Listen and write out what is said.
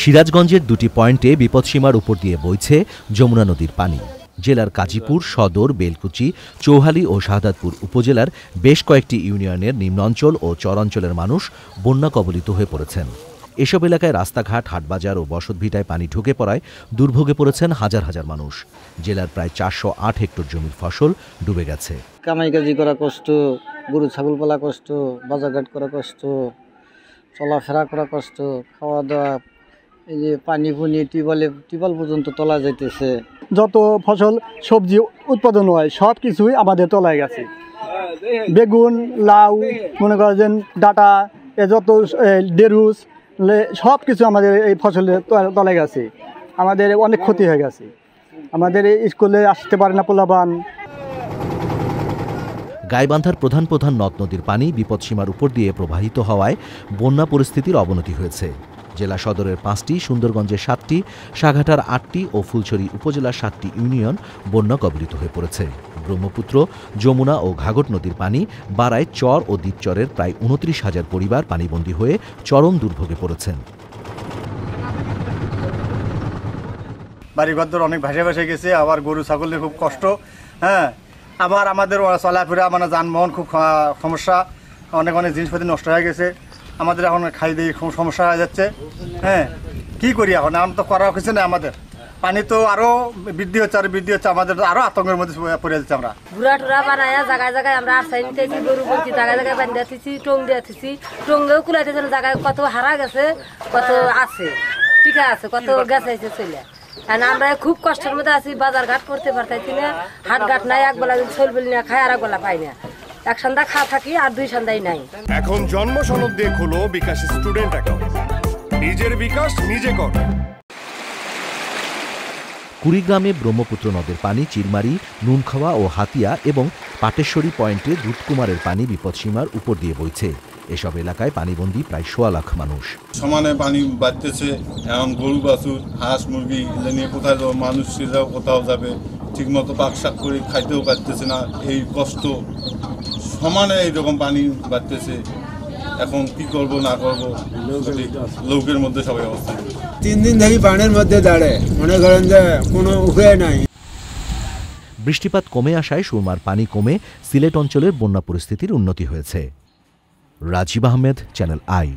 সিরাজগঞ্জের দুটি পয়েন্টে বিপদসীমার উপর দিয়ে বইছে যমুনা নদীর পানি। জেলার কাজীপুর, সদর, বেলকুচি, চৌহালি ও শাহাদাতপুর উপজেলার বেশ কয়েকটি ইউনিয়নের নিম্নাঞ্চল ও চরাঞ্চলের মানুষ বন্যা কবলিত হয়ে পড়েছেন। এসব এলাকায় রাস্তাঘাট, হাটবাজার ও বসতভিটায় পানি ঢুকে পড়ায় দুর্ভোগে পড়েছেন হাজার হাজার মানুষ। জেলার প্রায় 408 হেক্টর জমির ফসল ডুবে গেছে। কামাই কাজি করা কষ্ট, গরু ছাগল পালা কষ্ট, বাজারঘাট করা কষ্ট, চলাফেরা করা কষ্ট, খাওয়া দাওয়া, এই যে পানি টিউবওয়েল পর্যন্ত তলা যাইতেছে। যত ফসল সবজি উৎপাদন হয় সব কিছুই আমাদের তলায় গেছে। বেগুন, লাউ, মনে করেন ডাটা, যত ডেরুস, সব কিছু আমাদের এই ফসলের তলায় গেছে। আমাদের অনেক ক্ষতি হয়ে গেছে। আমাদের স্কুলে আসতে পারে না পোলাপান। গাইবান্ধার প্রধান প্রধান নদ নদীর পানি বিপদসীমার উপর দিয়ে প্রবাহিত হওয়ায় বন্যা পরিস্থিতির অবনতি হয়েছে। জেলা সদরের 5টি, সুন্দরগঞ্জের 7টি, সাঘাটার 8টি ও ফুলছড়ি উপজেলার 7টি ইউনিয়ন বন্যা কবলিত হয়ে পড়েছে। ব্রহ্মপুত্র, যমুনা ও ঘাঘট নদীর পানি বাড়ায় চর ও দ্বীপচরের প্রায় 29,000 পরিবার পানিবন্দী হয়ে চরম দুর্ভোগে পড়েছেন। বাড়িঘর অনেক ভাসে গেছে, আবার গরু ছাগলের খুব কষ্ট। হ্যাঁ, আবার আমাদের চলাফেরা মানে যানবাহন খুব সমস্যা, অনেক জিনিসপাতি নষ্ট হয়ে গেছে। আমাদের এখন খাই দিয়ে খুব সমস্যা হয়ে যাচ্ছে। হ্যাঁ, কি করি এখন? তো করা কিছু না, আমাদের পানি তো আরো বৃদ্ধি হচ্ছে, আমাদের আরো আতঙ্কের মধ্যে পড়ে যাচ্ছে। আমরা ঘুরা টুরা বানায় জায়গায় জায়গায় আমরা আশ্রয় নিতেছি, গরু বলছি জায়গায় জায়গায় বান্ধিয়েছি, টং দিয়েছি, টঙ্গেও কুলাইতেছে, জায়গায় কত হারা গেছে, কত আছে টিকা আছে, কত গেছে চলে। আমরা খুব কষ্টের মধ্যে আছি, বাজার ঘাট করতে পারতেছি না, হাট ঘাট নাই, একবেলা চলবেলি না খাই, আর একবেলা পাই না, এক সন্ধ্যা খাওয়া থাকি আর 2 সন্ধ্যায় নাই। এখন জন্ম সনদ দিয়ে খোলো বিকাশ স্টুডেন্ট অ্যাকাউন্ট, নিজের বিকাশ নিজে কর। কুড়িগ্রামে ব্রহ্মপুত্র নদের পানি চিরমারি, নুনখাওয়া ও হাতিয়া এবং পাটেশ্বরী পয়েন্টে দুধকুমারের পানি বিপদসীমার উপর দিয়ে বইছে। এসব এলাকায় পানিবন্দী প্রায় 1.25 লাখ মানুষ। সমানে পানি বাড়তেছে, এখন গরু বাছুর, হাঁস মুরগি এগুলো নিয়ে কোথায় যাবে, মানুষেরা কোথাও যাবে, ঠিকমতো পাকশাক করে খাইতেও পারতেছে না। এই কষ্ট সমানে এইরকম পানি বাড়তেছে। এখন কি করব না করব, লোকের মধ্যে সবাই অবস্থা। 3 দিন ধরে পানির মধ্যে দাঁড়ে, মনে করেন যে কোনো উপায় নাই। বৃষ্টিপাত কমে আসায় সুরমার পানি কমে সিলেট অঞ্চলের বন্যা পরিস্থিতির উন্নতি হয়েছে। Rajib Ahmed, channel I.